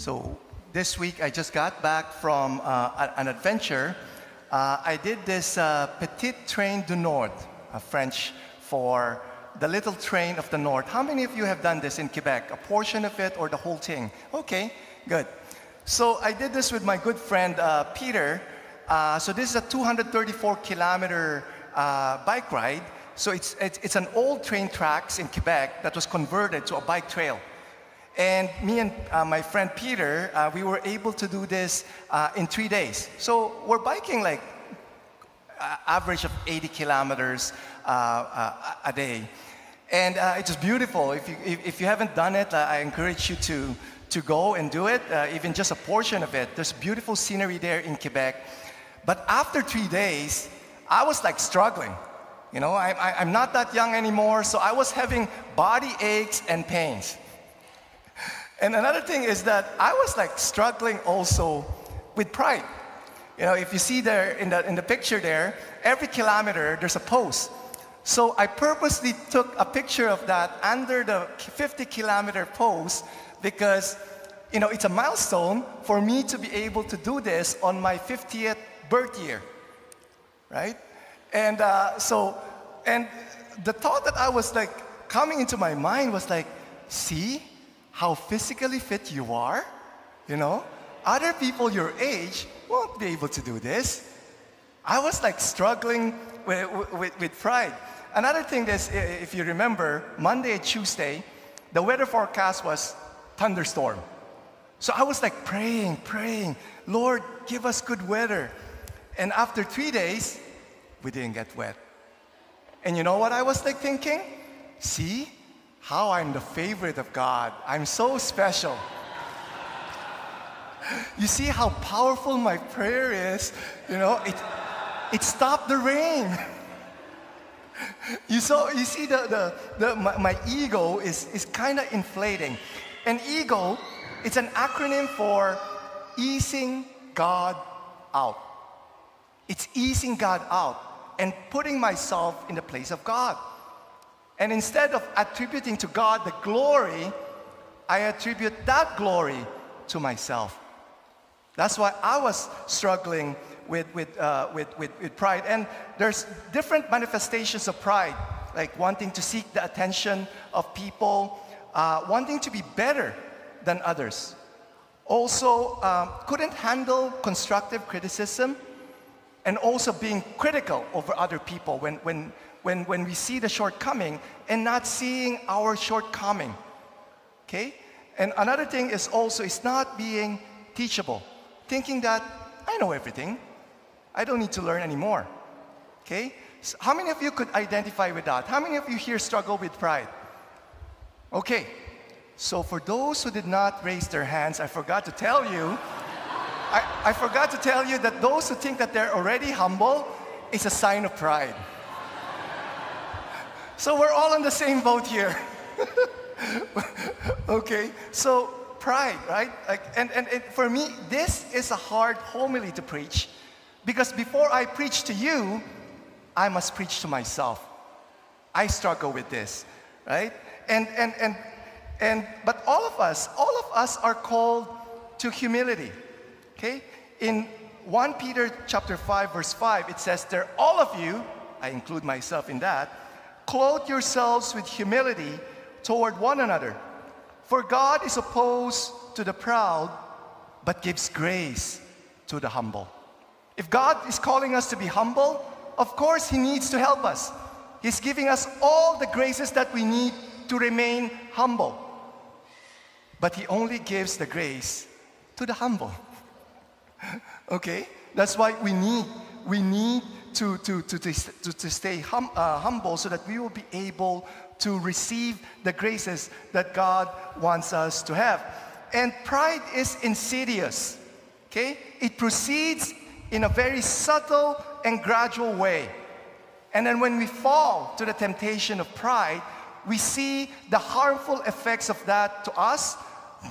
So this week I just got back from an adventure. I did this Petite Train du Nord, French for the little train of the north. How many of you have done this in Quebec? A portion of it or the whole thing? Okay, good. So I did this with my good friend Peter. So this is a 234-kilometer bike ride. So it's an old train tracks in Quebec that was converted to a bike trail. And me and my friend Peter, we were able to do this in 3 days. So we're biking like average of 80 kilometers a day. And it's just beautiful. If you haven't done it, I encourage you to go and do it, even just a portion of it. There's beautiful scenery there in Quebec. But after 3 days, I was like struggling. You know, I'm not that young anymore, so I was having body aches and pains. And another thing is that I was like struggling also with pride. You know, if you see there in the picture there, every kilometer there's a post. So I purposely took a picture of that under the 50-kilometer post because, you know, it's a milestone for me to be able to do this on my 50th birth year, right? And and the thought that I was like coming into my mind was like, see how physically fit you are? You know, other people your age won't be able to do this. I was like struggling with pride. Another thing is, if you remember, Monday and Tuesday, the weather forecast was thunderstorm. So I was like praying, Lord, give us good weather. And after 3 days, we didn't get wet. And you know what I was like thinking? See how I'm the favorite of God. I'm so special. You see how powerful my prayer is? You know, it stopped the rain. You see my ego is kind of inflating. And ego, it's an acronym for easing God out. It's easing God out and putting myself in the place of God. And instead of attributing to God the glory, I attribute that glory to myself. That's why I was struggling with pride. And there's different manifestations of pride, like wanting to seek the attention of people, wanting to be better than others. Also, couldn't handle constructive criticism, and also being critical over other people when we see the shortcoming and not seeing our shortcoming, okay? And another thing is also not being teachable, thinking that I know everything, I don't need to learn anymore, okay? So how many of you could identify with that? How many of you here struggle with pride? Okay, so for those who did not raise their hands, I forgot to tell you, I forgot to tell you that those who think that they're already humble is a sign of pride. So we're all in the same boat here. Okay, so pride, right? And for me, this is a hard homily to preach because before I preach to you, I must preach to myself. I struggle with this, right? But all of us are called to humility. Okay? In 1 Peter chapter 5, verse 5, it says there, all of you, I include myself in that, clothe yourselves with humility toward one another. For God is opposed to the proud, but gives grace to the humble. If God is calling us to be humble, of course He needs to help us. He's giving us all the graces that we need to remain humble. But He only gives the grace to the humble. Okay? That's why we need to stay humble so that we will be able to receive the graces that God wants us to have. And pride is insidious. Okay? It proceeds in a very subtle and gradual way. And then when we fall to the temptation of pride, we see the harmful effects of that to us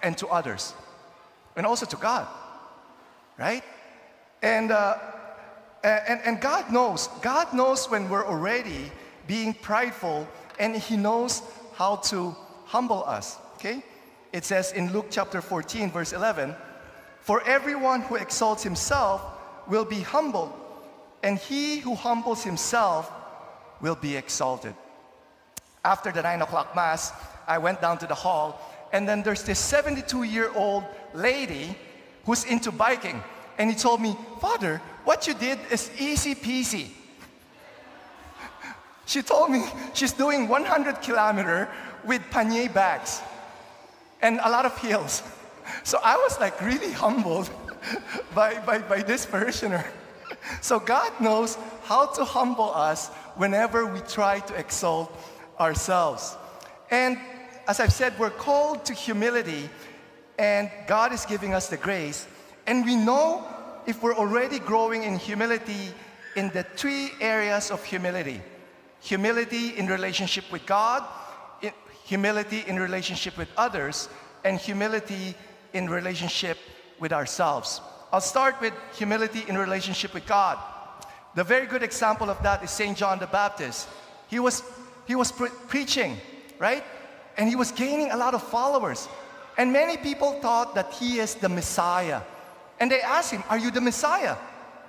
and to others, and also to God. Right? And God knows when we're already being prideful, and He knows how to humble us, okay? It says in Luke chapter 14, verse 11, "For everyone who exalts himself will be humbled, and he who humbles himself will be exalted." After the 9 o'clock Mass, I went down to the hall, and then there's this 72-year-old lady who's into biking. And he told me, "Father, what you did is easy peasy." She told me she's doing 100 kilometer with pannier bags and a lot of hills. So I was like really humbled by this parishioner. So God knows how to humble us whenever we try to exalt ourselves. And as I've said, we're called to humility, and God is giving us the grace. And we know if we're already growing in humility in the three areas of humility. Humility in relationship with God, humility in relationship with others, and humility in relationship with ourselves. I'll start with humility in relationship with God. The very good example of that is St. John the Baptist. He was preaching, right? And he was gaining a lot of followers. And many people thought that he is the Messiah. And they asked him, "Are you the Messiah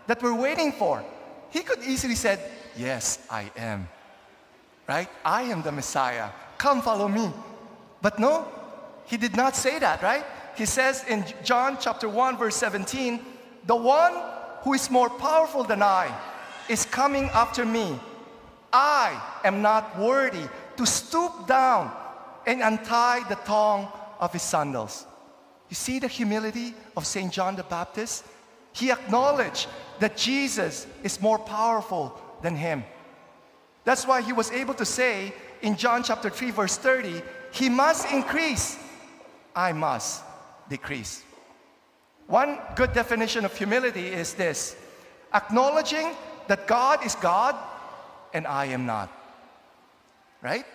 that we're waiting for?" He could easily said, "Yes, I am." Right? "I am the Messiah. Come follow me." But no, he did not say that, right? He says in John chapter 1, verse 17, "The one who is more powerful than I is coming after me. I am not worthy to stoop down and untie the thong of his sandals." You see the humility of St. John the Baptist? He acknowledged that Jesus is more powerful than him. That's why he was able to say in John chapter 3, verse 30, "He must increase, I must decrease." One good definition of humility is this: acknowledging that God is God and I am not. Right?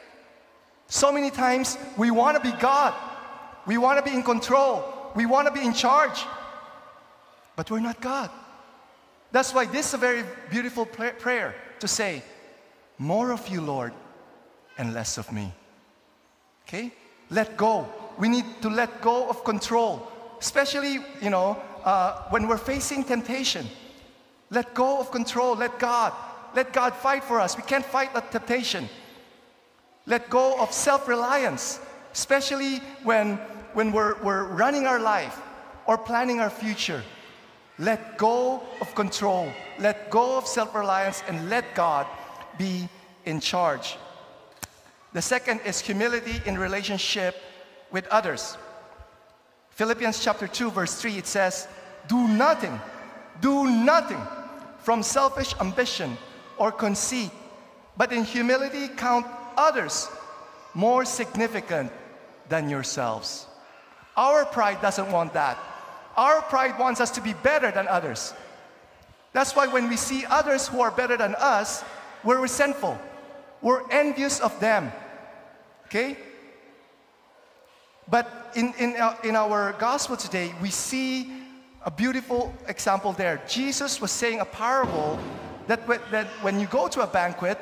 So many times we want to be God. We want to be in control. We want to be in charge. But we're not God. That's why this is a very beautiful prayer to say, "More of you, Lord, and less of me." Okay? Let go. We need to let go of control. Especially, when we're facing temptation. Let go of control. Let God fight for us. We can't fight that temptation. Let go of self-reliance. Especially when we're running our life or planning our future. Let go of control. Let go of self-reliance and let God be in charge. The second is humility in relationship with others. Philippians chapter 2, verse 3, it says, do nothing from selfish ambition or conceit, but in humility count others more significant than yourselves." Our pride doesn't want that. Our pride wants us to be better than others. That's why when we see others who are better than us, we're resentful. We're envious of them. Okay? But in our gospel today, we see a beautiful example there. Jesus was saying a parable that when you go to a banquet,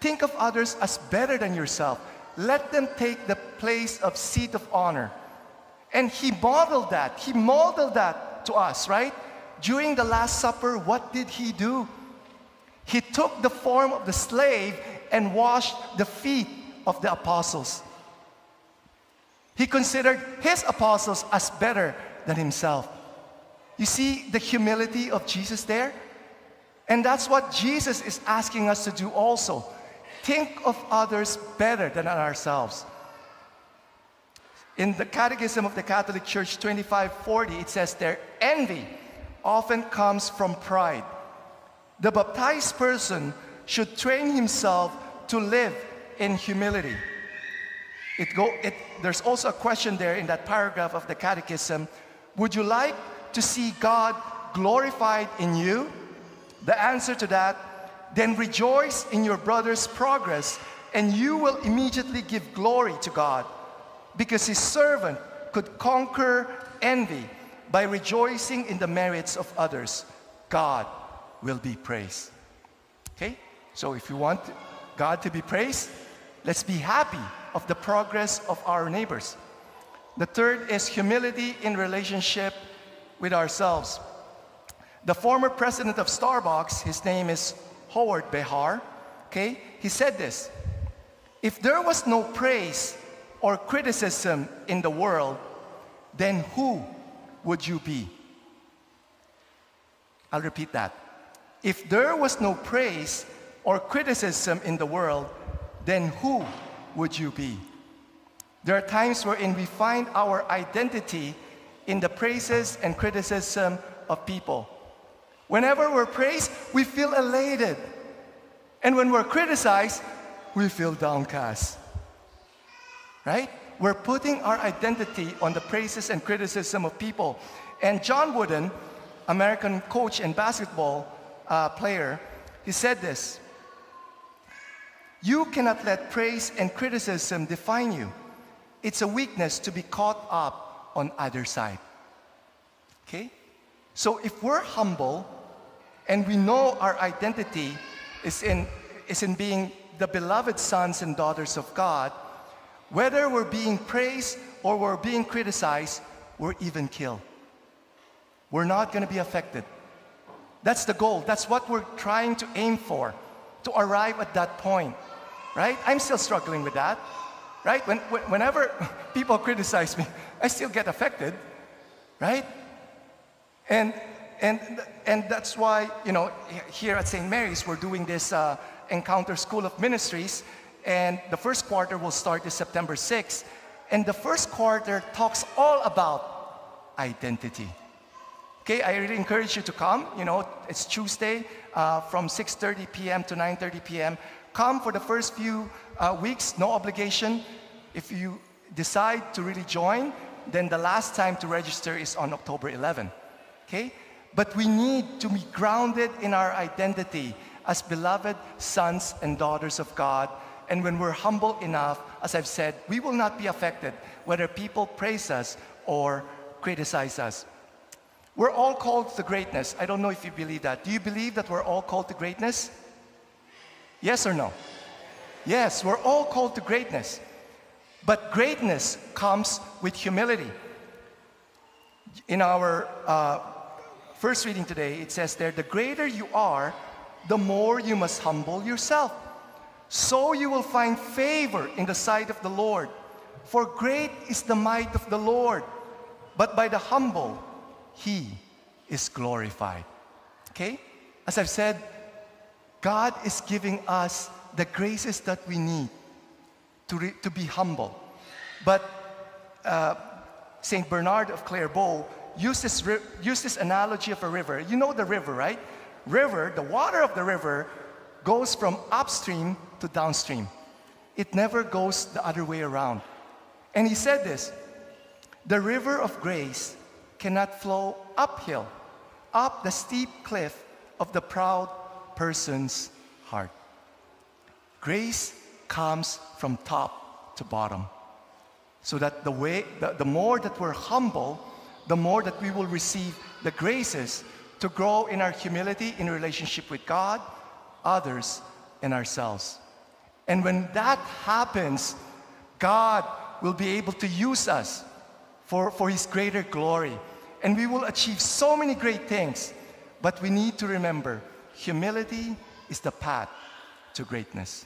think of others as better than yourself. Let them take the place of seat of honor. And he modeled that. He modeled that to us, right? During the Last Supper, what did he do? He took the form of the slave and washed the feet of the apostles. He considered his apostles as better than himself. You see the humility of Jesus there? And that's what Jesus is asking us to do also. Think of others better than ourselves. In the Catechism of the Catholic Church 2540, it says there, envy often comes from pride. The baptized person should train himself to live in humility. There's also a question there in that paragraph of the Catechism. Would you like to see God glorified in you? The answer to that, then rejoice in your brother's progress, and you will immediately give glory to God, because his servant could conquer envy by rejoicing in the merits of others. God will be praised. Okay? So if you want God to be praised, let's be happy of the progress of our neighbors. The third is humility in relationship with ourselves. The former president of Starbucks, his name is Howard Behar, okay? He said this: if there was no praise or criticism in the world, then who would you be? I'll repeat that. If there was no praise or criticism in the world, then who would you be? There are times wherein we find our identity in the praises and criticism of people. Whenever we're praised, we feel elated. And when we're criticized, we feel downcast. Right? We're putting our identity on the praises and criticism of people. And John Wooden, American coach and basketball player, he said this: you cannot let praise and criticism define you. It's a weakness to be caught up on either side. Okay? So if we're humble and we know our identity is in being the beloved sons and daughters of God, whether we're being praised or we're being criticized, we're even killed. We're not going to be affected. That's the goal. That's what we're trying to aim for, to arrive at that point. Right? I'm still struggling with that. Right? Whenever people criticize me, I still get affected. Right? And that's why, here at St. Mary's, we're doing this Encounter School of Ministries, and the first quarter will start this September 6th. And the first quarter talks all about identity. Okay, I really encourage you to come. It's Tuesday from 6:30 p.m. to 9:30 p.m. Come for the first few weeks, no obligation. If you decide to really join, then the last time to register is on October 11. Okay? But we need to be grounded in our identity as beloved sons and daughters of God. And when we're humble enough, as I've said, we will not be affected whether people praise us or criticize us. We're all called to greatness. I don't know if you believe that. Do you believe that we're all called to greatness? Yes or no? Yes, we're all called to greatness. But greatness comes with humility. In our first reading today, it says there, the greater you are, the more you must humble yourself. So you will find favor in the sight of the Lord. For great is the might of the Lord, but by the humble, He is glorified. Okay? As I've said, God is giving us the graces that we need to be humble. But St. Bernard of Clairvaux used this analogy of a river. You know the river, right? The water of the river goes from upstream to downstream. It never goes the other way around. And he said this: the river of grace cannot flow uphill, up the steep cliff of the proud person's heart. Grace comes from top to bottom. So that the more that we're humble, the more that we will receive the graces to grow in our humility in relationship with God, others, and ourselves. And when that happens, God will be able to use us for His greater glory. And we will achieve so many great things. But we need to remember, humility is the path to greatness.